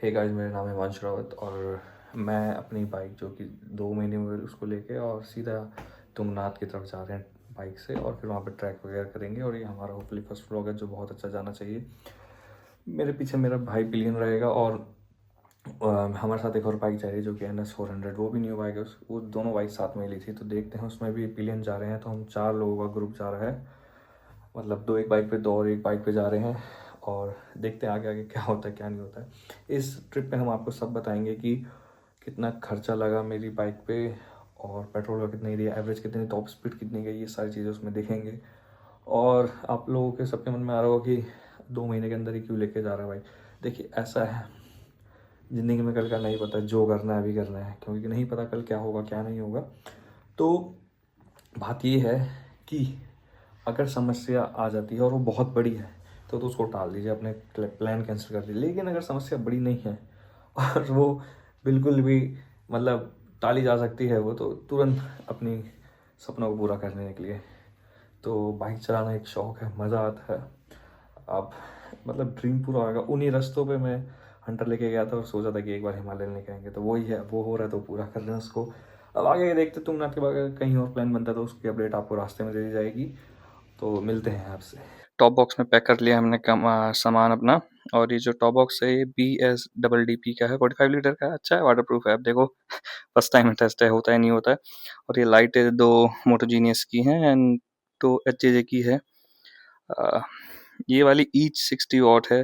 Hey guys, मेरा नाम है वंश रावत और मैं अपनी बाइक जो कि 2 महीने हुए उसको लेके और सीधा तुंगनाथ की तरफ जा रहे हैं बाइक से। और फिर वहाँ पे ट्रैक वगैरह करेंगे और ये हमारा होपफुली फर्स्ट व्लॉग है जो बहुत अच्छा जाना चाहिए। मेरे पीछे मेरा भाई पिलियन रहेगा और हमारे साथ एक और बाइक जा रही है जो कि NS 400, वो भी न्यू बाइक है। वो दोनों बाइक साथ में ली थी, तो देखते हैं उसमें भी पिलियन जा रहे हैं। तो हम 4 लोगों का ग्रुप जा रहा है, मतलब 2 एक बाइक पे, 2 और एक बाइक पे जा रहे हैं। और देखते हैं आगे आगे क्या होता है क्या नहीं होता है। इस ट्रिप पे हम आपको सब बताएंगे कि कितना खर्चा लगा मेरी बाइक पे, और पेट्रोल का कितनी दिया, एवरेज कितनी, टॉप स्पीड कितनी गई, ये सारी चीज़ें उसमें देखेंगे। और आप लोगों के सबके मन में आ रहा होगा कि 2 महीने के अंदर ही क्यों लेके जा रहा है भाई। देखिए ऐसा है, ज़िंदगी में कल का नहीं पता, जो करना है अभी करना है, क्योंकि नहीं पता कल क्या होगा क्या नहीं होगा। तो बात ये है कि अगर समस्या आ जाती है और वो बहुत बड़ी है तो उसको टाल दीजिए, अपने प्लान कैंसिल कर दीजिए। लेकिन अगर समस्या बड़ी नहीं है और वो बिल्कुल भी मतलब टाली जा सकती है, वो तो तुरंत अपनी सपनों को पूरा करने निकलिए। तो बाइक चलाना एक शौक़ है, मज़ा आता है। अब मतलब ड्रीम पूरा होगा। उन्हीं रास्तों पे मैं हंटर लेके गया था और सोचा था कि एक बार हिमालय लेके आएंगे, तो वही है, वो हो रहा है तो पूरा कर रहे हैं उसको। अब आगे देखते, तुंगनाथ के बाद कहीं और प्लान बनता है तो उसकी अपडेट आपको रास्ते में दे दी जाएगी। तो मिलते हैं आपसे। टॉप बॉक्स में पैक कर लिया हमने सामान अपना। और ये जो टॉप बॉक्स है ये BSDDP का है, 45 लीटर का है। अच्छा है, वाटर प्रूफ है। अब देखो फर्स्ट टाइम टेस्ट है, होता है नहीं होता है। और ये लाइट 2 मोटोजीनियस की हैं एंड 2 HJJ की है। ये वाली ईच 60 वाट है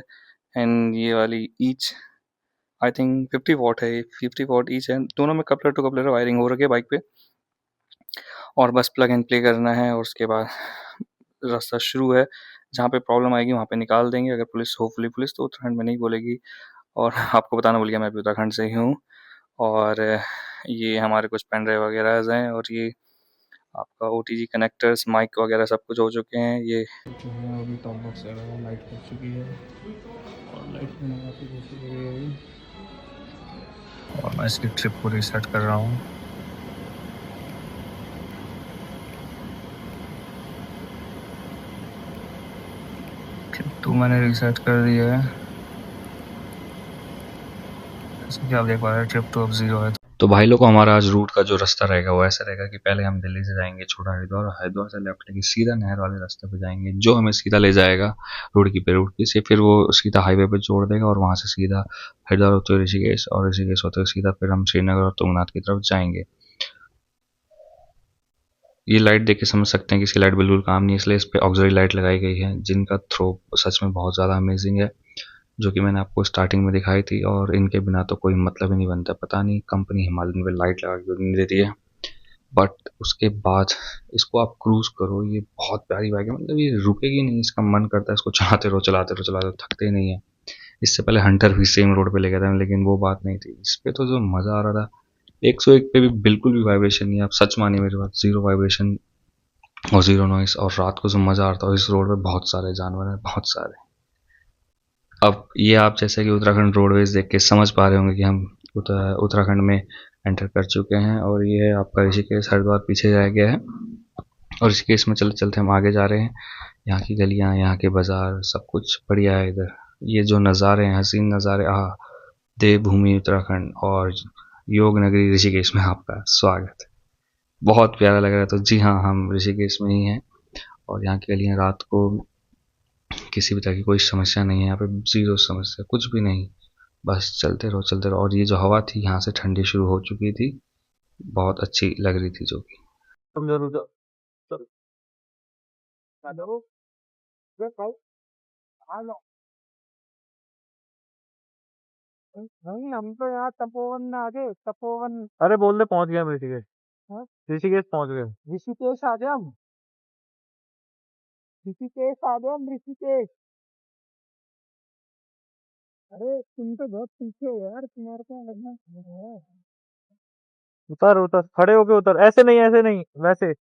एंड ये वाली ईच आई थिंक 50 वाट है। ये 50 वाट ईच है। दोनों में कपलर टू कपलर वायरिंग हो रखी है बाइक पे, और बस प्लग एंड प्ले करना है। और उसके बाद रास्ता शुरू है। जहाँ पे प्रॉब्लम आएगी वहाँ पे निकाल देंगे। अगर पुलिस, होपफुली पुलिस तो उत्तराखंड में नहीं बोलेगी। और आपको बताना भूल गया, मैं भी उत्तराखंड से ही हूँ। और ये हमारे कुछ पेन ड्राइव वगैरह हैं, और ये आपका OTG कनेक्टर्स, माइक वगैरह सब कुछ हो चुके हैं। ये अभी टॉप बॉक्स लाइट हो चुकी है और लाइट में काफ़ी जैसी लगी है। और मैं इसकी ट्रिप को रीसेट कर रहा हूँ। ट्रिप 2 मैंने रीसेट कर दिया है, जैसे कि आप देख पा रहे हैं ट्रिप 2 अब 0 है। तो भाई लोग को हमारा आज रूट का जो रास्ता रहेगा वो ऐसा रहेगा कि पहले हम दिल्ली से जाएंगे छोटा हरिद्वार, और हरिद्वार से लेफ्ट लेके सीधा नहर वाले रास्ते पे जाएंगे, जो हमें सीधा ले जाएगा रुड़की पे। रुड़की से फिर वो सीधा हाईवे पे जोड़ देगा और वहाँ से सीधा हरिद्वार होते हुए ऋषिकेश, और ऋषिकेश होते हुए सीधा फिर हम श्रीनगर और तुंगनाथ की तरफ जाएंगे। ये लाइट देख के समझ सकते हैं कि इसकी लाइट बिल्कुल काम नहीं है, इसलिए इस पर ऑक्सिलरी लाइट लगाई गई है, जिनका थ्रो सच में बहुत ज़्यादा अमेजिंग है, जो कि मैंने आपको स्टार्टिंग में दिखाई थी। और इनके बिना तो कोई मतलब ही नहीं बनता। पता नहीं कंपनी हिमालयन पे लाइट लगा के नहीं देती है, बट उसके बाद इसको आप क्रूज करो, ये बहुत प्यारी बाइक है। मतलब ये रुकेगी नहीं, इसका मन करता है इसको चलाते रहो चलाते रहो चलाते रहो, थकते ही नहीं है। इससे पहले हंटर भी सेम रोड पे ले गया था, लेकिन वो बात नहीं थी। इस पे तो जो मज़ा आ रहा था, 101 पे भी बिल्कुल भी वाइब्रेशन नहीं है। आप सच मानिए मेरी बात, जीरो वाइब्रेशन और जीरो नॉइस। और रात को जो मज़ा आ रहा था, इस रोड पे बहुत सारे जानवर हैं, बहुत सारे। अब ये आप जैसे कि उत्तराखंड रोडवेज देख के समझ पा रहे होंगे कि हम उत्तराखंड में एंटर कर चुके हैं। और ये है आपका ऋषिकेश। हरिद्वार पीछे रह गया है और ऋषिकेश में चलते चलते हम आगे जा रहे हैं। यहाँ की गलियाँ, यहाँ के बाजार, सब कुछ बढ़िया है इधर। ये जो नज़ारे हैं, हसीन नज़ारे, देवभूमि उत्तराखंड और योग नगरी ऋषिकेश में आपका स्वागत है। बहुत प्यारा लग रहा है। तो जी हाँ, हम ऋषिकेश में ही हैं और यहाँ की गलियाँ रात को किसी भी तरह की कोई समस्या नहीं है। यहाँ पे जीरो समस्या, कुछ भी नहीं, बस चलते रहो चलते रहो। और ये जो हवा थी यहाँ से ठंडी शुरू हो चुकी थी, बहुत अच्छी लग रही थी। जो कि नहीं, हम तो यहाँ तपोवन में आ गए। तपोवन, अरे बोल दे पहुंच गए हम ऋषिकेश। हाँ? ऋषिकेश पहुंच गए। ऋषिकेश आ गए हम। ऋषिकेश आ गए हम, ऋषिकेश। अरे तुम तो बहुत पीछे हो यार, तुम्हारे को लगना है। उतर उतर, खड़े होके उतर। ऐसे नहीं, ऐसे नहीं, वैसे।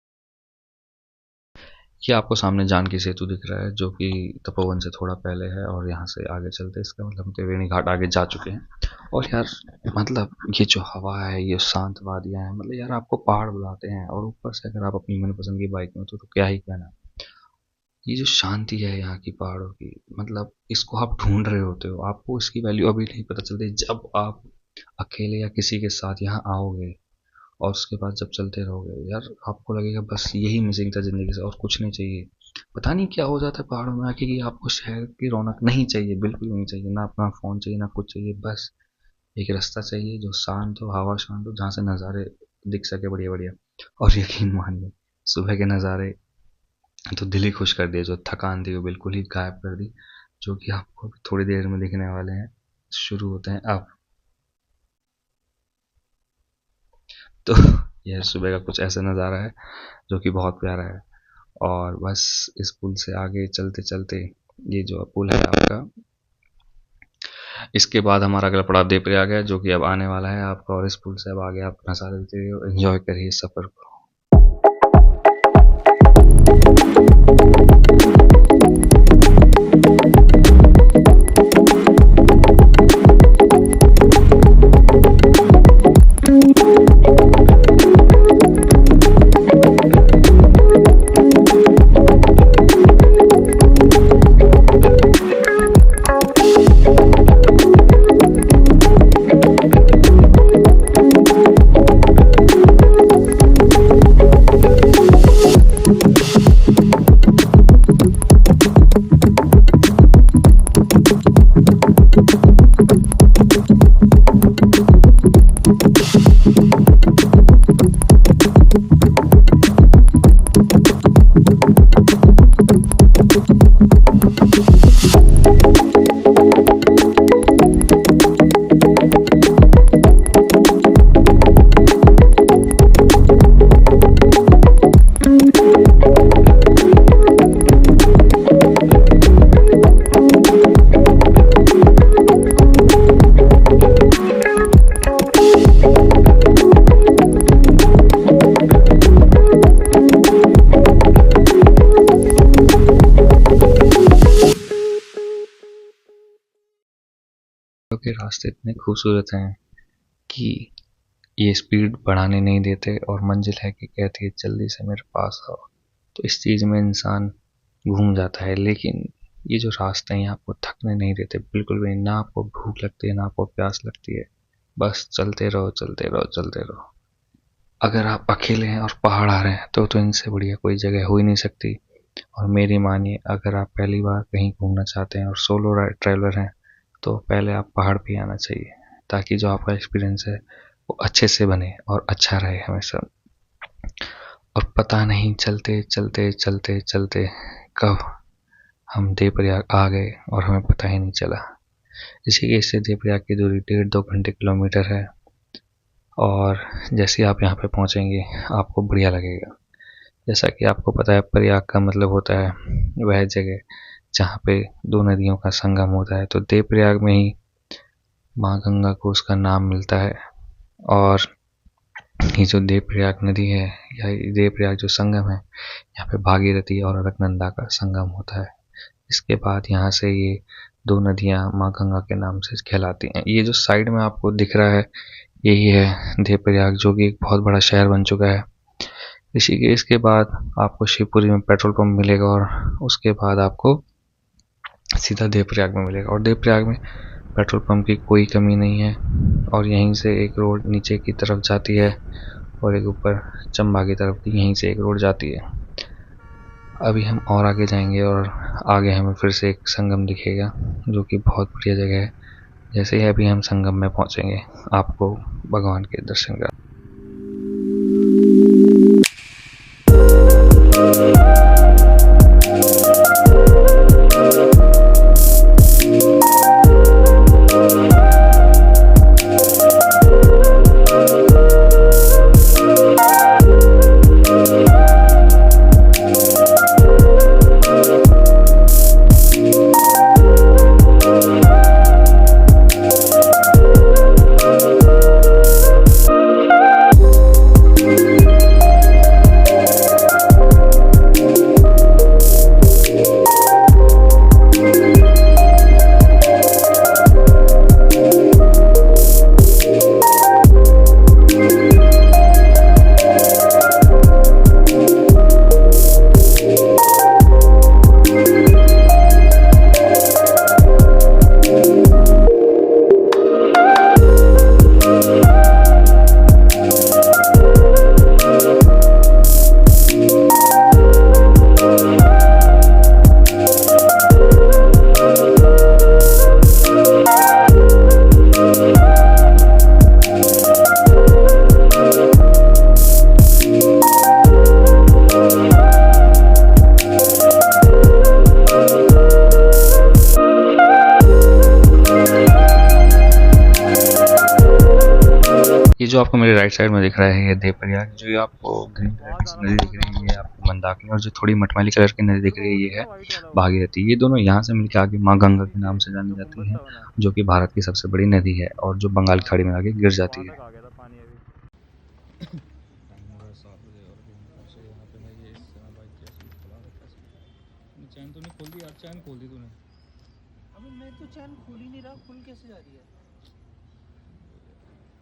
ये आपको सामने जानकी सेतु दिख रहा है, जो कि तपोवन से थोड़ा पहले है। और यहाँ से आगे चलते इसका मतलब त्रिवेणी घाट आगे जा चुके हैं। और यार मतलब ये जो हवा है, ये शांत वादियाँ हैं, मतलब यार आपको पहाड़ बुलाते हैं। और ऊपर से अगर आप अपनी मनपसंद की बाइक में तो क्या ही कहना। ये जो शांति है यहाँ की पहाड़ों की, मतलब इसको आप ढूंढ रहे होते हो, आपको इसकी वैल्यू अभी नहीं पता चलती। जब आप अकेले या किसी के साथ यहाँ आओगे और उसके बाद जब चलते रहोगे यार, आपको लगेगा बस यही मिसिंग था ज़िंदगी से और कुछ नहीं चाहिए। पता नहीं क्या हो जाता है पहाड़ों में आके कि आपको शहर की रौनक नहीं चाहिए, बिल्कुल नहीं चाहिए, ना अपना फ़ोन चाहिए ना कुछ चाहिए। बस एक रास्ता चाहिए जो शांत हो, हवा शांत हो, जहाँ से नज़ारे दिख सके बढ़िया बढ़िया। और यकीन मानिए, सुबह के नज़ारे तो दिल ही खुश कर दिया। जो थकान थी वो बिल्कुल ही गायब कर दी, जो कि आपको थोड़ी देर में दिखने वाले हैं। शुरू होते हैं अब। तो यह सुबह का कुछ ऐसा नज़ारा है जो कि बहुत प्यारा है। और बस इस पुल से आगे चलते चलते, ये जो पुल है आपका, इसके बाद हमारा अगला पड़ाव देवप्रयाग है जो कि अब आने वाला है आपका। और इस पुल से अब आगे आप नज़ारे देखते रहिए, एंजॉय करिए सफ़र को। के रास्ते इतने खूबसूरत हैं कि ये स्पीड बढ़ाने नहीं देते, और मंजिल है कि कहती है जल्दी से मेरे पास आओ। तो इस चीज़ में इंसान घूम जाता है। लेकिन ये जो रास्ते हैं आपको थकने नहीं देते बिल्कुल भी। ना आपको भूख लगती है ना आपको प्यास लगती है, बस चलते रहो चलते रहो चलते रहो। अगर आप अकेले हैं और पहाड़ आ रहे हैं तो इनसे बढ़िया कोई जगह हो ही नहीं सकती। और मेरी मानिए, अगर आप पहली बार कहीं घूमना चाहते हैं और सोलो ट्रैवलर हैं तो पहले आप पहाड़ पे आना चाहिए, ताकि जो आपका एक्सपीरियंस है वो अच्छे से बने और अच्छा रहे हमेशा। और पता नहीं चलते चलते चलते चलते कब हम देवप्रयाग आ गए और हमें पता ही नहीं चला। ऋषिकेश से देवप्रयाग की दूरी 1.5-2 घंटे किलोमीटर है। और जैसे ही आप यहाँ पे पहुँचेंगे आपको बढ़िया लगेगा। जैसा कि आपको पता है, प्रयाग का मतलब होता है वह जगह जहाँ पे दो नदियों का संगम होता है। तो देवप्रयाग में ही माँ गंगा को उसका नाम मिलता है। और ये जो देवप्रयाग नदी है या देवप्रयाग जो संगम है, यहाँ पे भागीरथी और अलकनंदा का संगम होता है। इसके बाद यहाँ से ये दो नदियाँ माँ गंगा के नाम से कहलाती हैं। ये जो साइड में आपको दिख रहा है यही है देवप्रयाग, जो कि एक बहुत बड़ा शहर बन चुका है। ऋषिकेश के बाद आपको शिवपुरी में पेट्रोल पंप मिलेगा और उसके बाद आपको सीधा देवप्रयाग में मिलेगा। और देवप्रयाग में पेट्रोल पंप की कोई कमी नहीं है। और यहीं से एक रोड नीचे की तरफ जाती है और एक ऊपर चंबा की तरफ भी यहीं से एक रोड जाती है। अभी हम और आगे जाएंगे और आगे हमें फिर से एक संगम दिखेगा जो कि बहुत बढ़िया जगह है। जैसे ही अभी हम संगम में पहुंचेंगे आपको भगवान के दर्शन कर जो आपको मेरे राइट साइड में दिख रहा है ये देवप्रयाग, जो ये आपको ग्रीन कलर की नदी दिख रही है ये आपको मंदाकिनी, और जो थोड़ी मटमैली कलर की नदी दिख रही है ये है भागीरथी। ये दोनों यहाँ से मिलकर आगे माँ गंगा के नाम से जानी जाती हैं, जो कि भारत की सबसे बड़ी नदी है और जो बंगाल की खाड़ी में आगे गिर जाती है। चैन तो नहीं खोल दी यार, चैन खोल दी तूने। अबे मैं तो चैन खोल ही नहीं रहा, खुल कैसे जा रही है?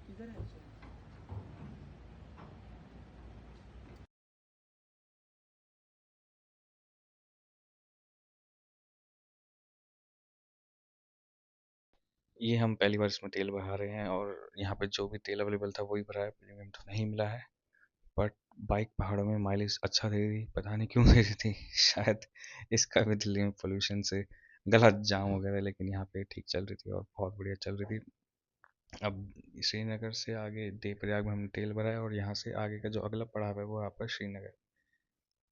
किधर है चैन? ये हम पहली बार इसमें तेल भरा रहे हैं और यहाँ पे जो भी तेल अवेलेबल था वही भरा है, प्रीमियम तो नहीं मिला है। बट बाइक पहाड़ों में माइलेज अच्छा दे रही, पता नहीं क्यों दे रही थी शायद इसका भी दिल्ली में पोल्यूशन से गला जाम हो गया था, लेकिन यहाँ पे ठीक चल रही थी और बहुत बढ़िया चल रही थी। अब श्रीनगर से आगे देवप्रयाग में हमने तेल भरा है और यहाँ से आगे का जो अगला पड़ाव है वो है आपका श्रीनगर।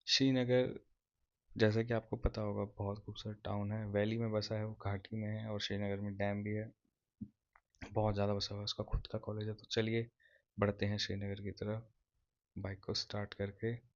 श्रीनगर जैसा कि आपको पता होगा बहुत खूबसूरत टाउन है, वैली में बसा है, वो घाटी में है और श्रीनगर में डैम भी है, बहुत ज़्यादा बसा हुआ है, उसका खुद का कॉलेज है। तो चलिए बढ़ते हैं श्रीनगर की तरफ बाइक को स्टार्ट करके।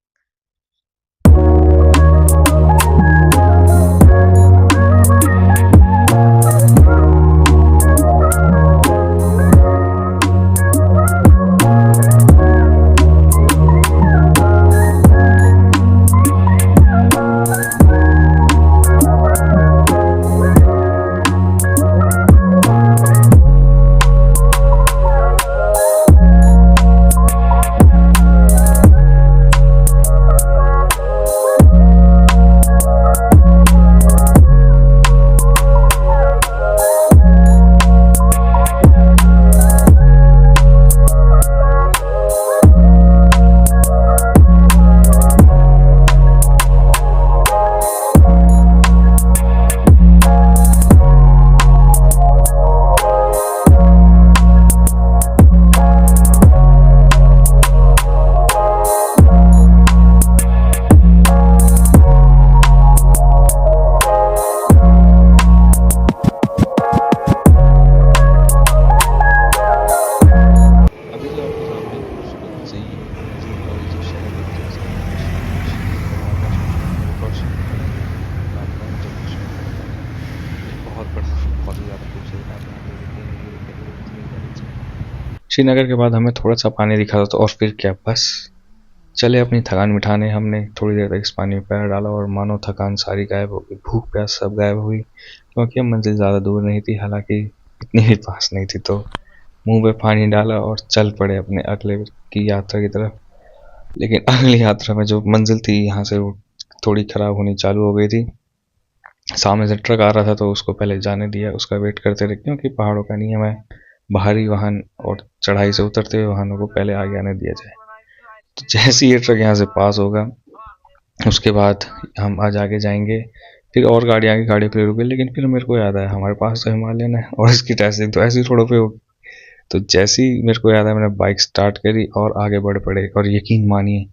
अभी जो आपके सामने खूबसूरत सी झील और ये जो शहर दिख रहा है इसका नाम है श्रीनगर। और श्रीनगर नाम जम्मू कश्मीर में बहुत बड़ा, बहुत ही ज़्यादा खूबसूरत आप यहाँ पे देखेंगे। श्रीनगर के बाद हमें थोड़ा सा पानी दिखा था तो और फिर क्या, बस चले अपनी थकान मिटाने। हमने थोड़ी देर तक इस पानी में पैर डाला और मानो थकान सारी गायब हो गई, भूख प्यास सब गायब हुई, क्योंकि अब मंजिल ज़्यादा दूर नहीं थी, हालांकि इतनी भी पास नहीं थी। तो मुंह पे पानी डाला और चल पड़े अपने अगले की यात्रा की तरफ। लेकिन अगली यात्रा में जो मंजिल थी यहाँ से वो थोड़ी ख़राब होनी चालू हो गई थी। सामने से ट्रक आ रहा था तो उसको पहले जाने दिया, उसका वेट करते रहे, क्योंकि पहाड़ों का नियम है भारी वाहन और चढ़ाई से उतरते हुए वाहनों को पहले आगे आने दिया जाए। तो जैसे ये ट्रक यहाँ से पास होगा उसके बाद हम आज आगे जाएंगे, फिर और गाड़ी आगे गाड़ी पे रुके। लेकिन फिर मेरे को याद आया हमारे पास तो हिमालयन है और इसकी टेस्टिंग तो ऐसी रोडों पे होगी। तो जैसे ही मेरे को याद आया मैंने बाइक स्टार्ट करी और आगे बढ़ पड़े, और यकीन मानिए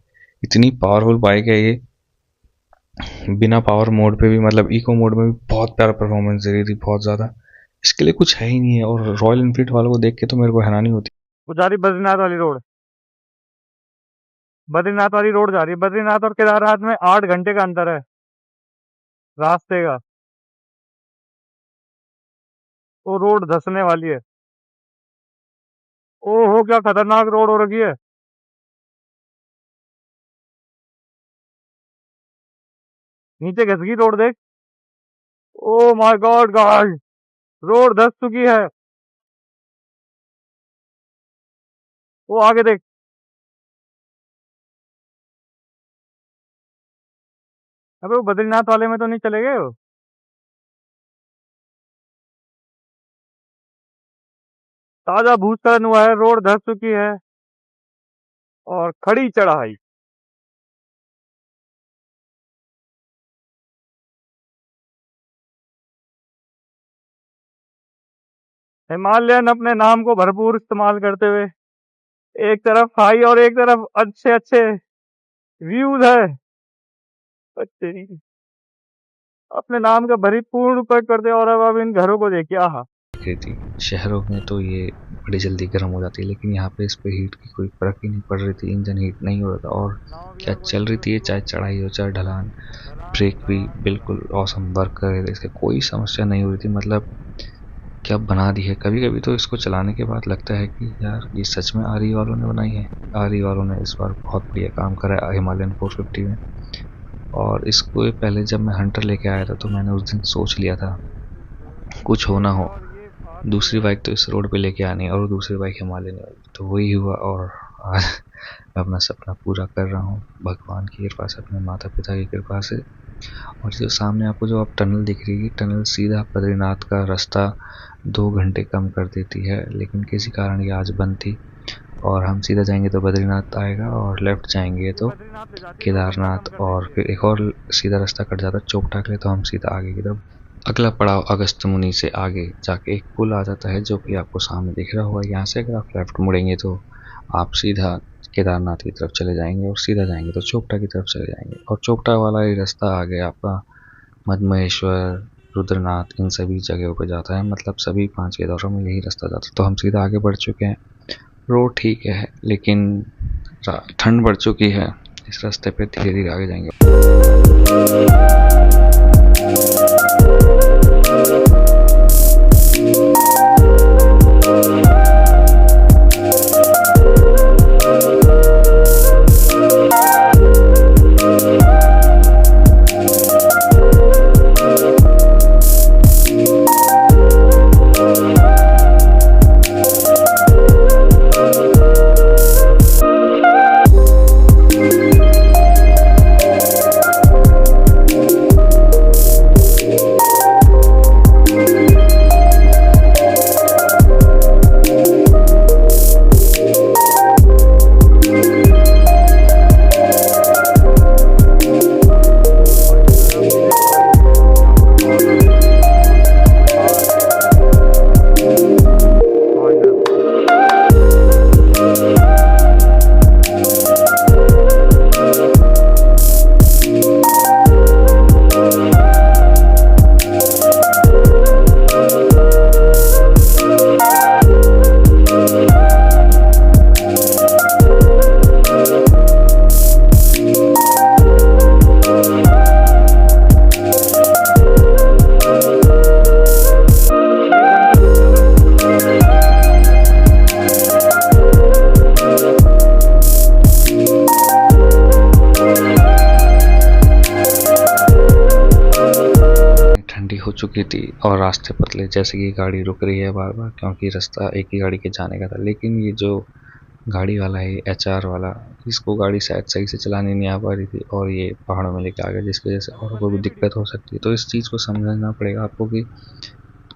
इतनी पावरफुल बाइक है ये, बिना पावर मोड पे भी, मतलब इको मोड में भी बहुत प्यारा परफॉर्मेंस दे रही थी, बहुत ज़्यादा। इसके लिए कुछ है ही नहीं है, और रॉयल इनफील्ड वालों को देख के तो मेरे को हैरानी होती। वो जा रही बद्रीनाथ वाली रोड, बद्रीनाथ वाली रोड जा रही है। बद्रीनाथ और केदारनाथ में 8 घंटे का अंतर है रास्ते का। वो रोड धंसने वाली है। ओहो क्या खतरनाक रोड हो रखी है। नीचे घिस गई रोड, देख। Oh my God guys, road धंस चुकी है। वो आगे देख। अबे वो बद्रीनाथ वाले में तो नहीं चले गए हो? ताजा भूस्खलन हुआ है, रोड धंस चुकी है और खड़ी चढ़ाई। हिमालयन अपने नाम को भरपूर इस्तेमाल करते हुए, एक तरफ हाई और एक तरफ अच्छे अच्छे व्यूज है। ओ तेरी, अपने नाम का भरपूर उपयोग करते और अब इन घरों को देखिए। आहा, रही थी। शहरों में तो ये बड़ी जल्दी गर्म हो जाती है, लेकिन यहाँ पे इस पे हीट की कोई फर्क ही नहीं पड़ रही थी। इंजन हीट नहीं हो रहा था और क्या चल रही थी, चाहे चढ़ाई हो चाहे ढलान, ब्रेक भी बिल्कुल ऑसम वर्क कर रहे थे। इसके कोई समस्या नहीं हो रही थी। मतलब क्या बना दी है। कभी कभी तो इसको चलाने के बाद लगता है कि यार ये सच में आरई वालों ने बनाई है। आरई वालों ने इस बार बहुत बढ़िया काम करा है हिमालयन 450 में। और इसको पहले जब मैं हंटर लेके आया था तो मैंने उस दिन सोच लिया था कुछ हो ना हो दूसरी बाइक तो इस रोड पे लेके आनी है, और दूसरी बाइक हिमालयन वाली। तो वही हुआ और आज मैं अपना सपना पूरा कर रहा हूँ भगवान की कृपा से, अपने माता पिता की कृपा से। और जो सामने आपको जो आप टनल दिख रही है, टनल सीधा बद्रीनाथ का रास्ता 2 घंटे कम कर देती है, लेकिन किसी कारण ये आज बंद थी। और हम सीधा जाएंगे तो बद्रीनाथ आएगा और लेफ्ट जाएंगे तो केदारनाथ, और फिर एक और सीधा रास्ता कट जाता है चोपटा के लिए, तो हम सीधा आगे की तरफ। अगला पड़ाव अगस्त मुनि से आगे जाके एक पुल आ जाता है जो कि आपको सामने दिख रहा होगा। यहाँ से अगर आप लेफ्ट मुड़ेंगे तो आप सीधा केदारनाथ की तरफ चले जाएंगे, और सीधा जाएंगे तो चोपटा की तरफ चले जाएंगे। और चोपटा वाला ये रास्ता आगे आपका मदमहेश्वर, रुद्रनाथ, इन सभी जगहों पर जाता है। मतलब सभी 5 केदारों में यही रास्ता जाता है। तो हम सीधा आगे बढ़ चुके हैं। रोड ठीक है, लेकिन ठंड बढ़ चुकी है। इस रास्ते पे धीरे धीरे आगे जाएंगे। हो चुकी थी और रास्ते पतले, जैसे कि गाड़ी रुक रही है बार बार, क्योंकि रास्ता एक ही गाड़ी के जाने का था। लेकिन ये जो गाड़ी वाला है HR वाला, इसको गाड़ी शायद सही से चलाने नहीं आ पा रही थी और ये पहाड़ों में लेके आ गया, जिसकी वजह से और कोई भी दिक्कत हो सकती है। तो इस चीज़ को समझना पड़ेगा आपको कि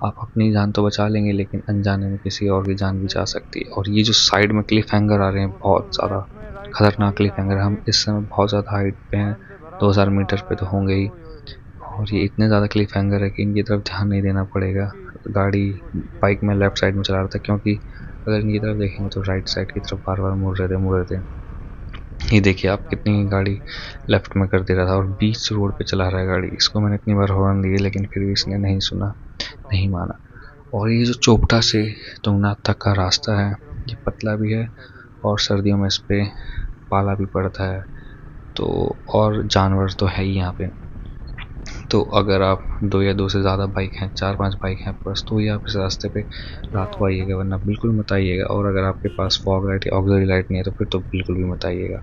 आप अपनी जान तो बचा लेंगे, लेकिन अनजाने में किसी और की जान भी जा सकती है। और ये जो साइड में क्लिफ हैंगर आ रहे हैं, बहुत ज़्यादा खतरनाक क्लिफ हैंगर। हम इस समय बहुत ज़्यादा हाइट पे हैं, 2000 मीटर पे तो होंगे ही। और ये इतने ज़्यादा क्लिफ हैंगर है कि इनकी तरफ ध्यान नहीं देना पड़ेगा। गाड़ी बाइक में लेफ़्ट साइड में चला रहा था, क्योंकि अगर इनकी तरफ देखेंगे तो राइट साइड की तरफ बार बार मुड़ रहे थे। ये देखिए आप, कितनी गाड़ी लेफ़्ट में कर दे रहा था और बीच रोड पे चला रहा है गाड़ी। इसको मैंने इतनी बार हॉर्न दिए, लेकिन फिर भी इसने नहीं सुना, नहीं माना। और ये जो चोपटा से तुंगनाथ तक का रास्ता है, ये पतला भी है और सर्दियों में इस पर पाला भी पड़ता है। तो और जानवर तो है ही यहाँ पे। तो अगर आप 2 या 2 से ज़्यादा बाइक हैं, 4-5 बाइक हैं बस, तो ही आप इस रास्ते पे रात को आइएगा, वरना बिल्कुल मत आइएगा। और अगर आपके पास फॉग लाइट या ऑक्सिलरी लाइट नहीं है तो फिर तो बिल्कुल भी मत आइएगा।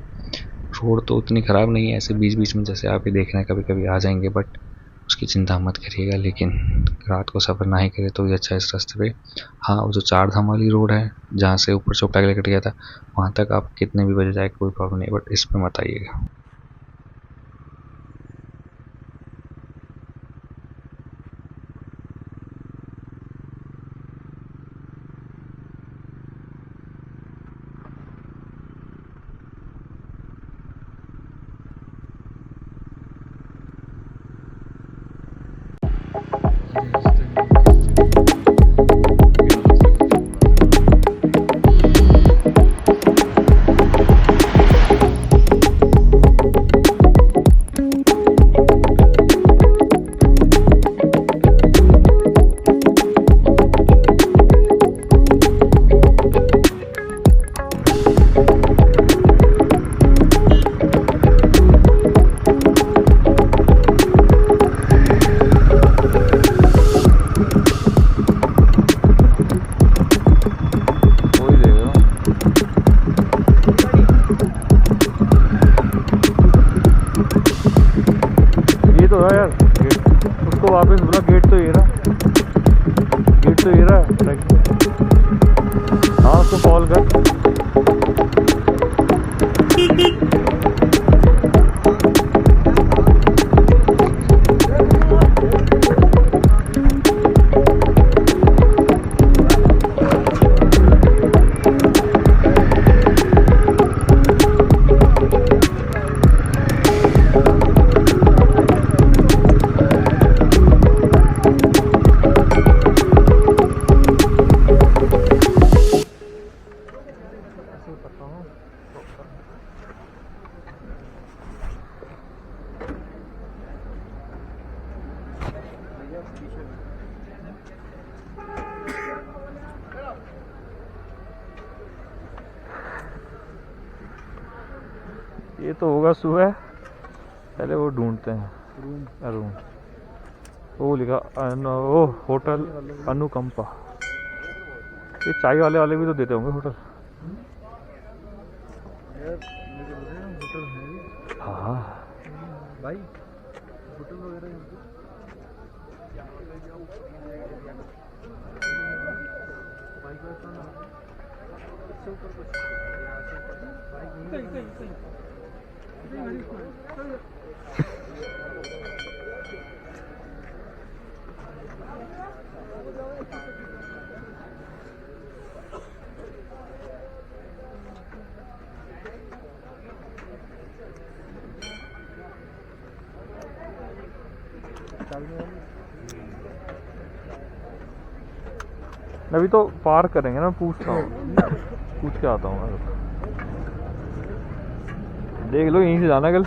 रोड तो उतनी ख़राब नहीं है, ऐसे बीच बीच में जैसे आप ही देख रहे हैं कभी कभी आ जाएंगे, बट उसकी चिंता मत करिएगा। लेकिन रात को सफ़र ना ही करे तो ही अच्छा है इस रास्ते पे। हाँ, वो जो 4 धाम वाली रोड है जहाँ से ऊपर चोपटा के लिए कट गया था, वहाँ तक आप कितने भी बजे जाए कोई प्रॉब्लम नहीं, बट इस पर मत आइएगा। वापस बोला गेट तो ये रहा, गेट तो ये रहा है। हाँ उसको कॉल कर। ये तो होगा सुबह, पहले वो ढूंढते हैं रूम। वो लिखा वो होटल अनुकंपा। ये चाय वाले वाले भी तो देते होंगे होटल। हाँ भाई होटल वगैरह अभी तो पार करेंगे ना, पूछता हूँ, पूछ के आता हूँ। देख लो यहीं से जाना कल।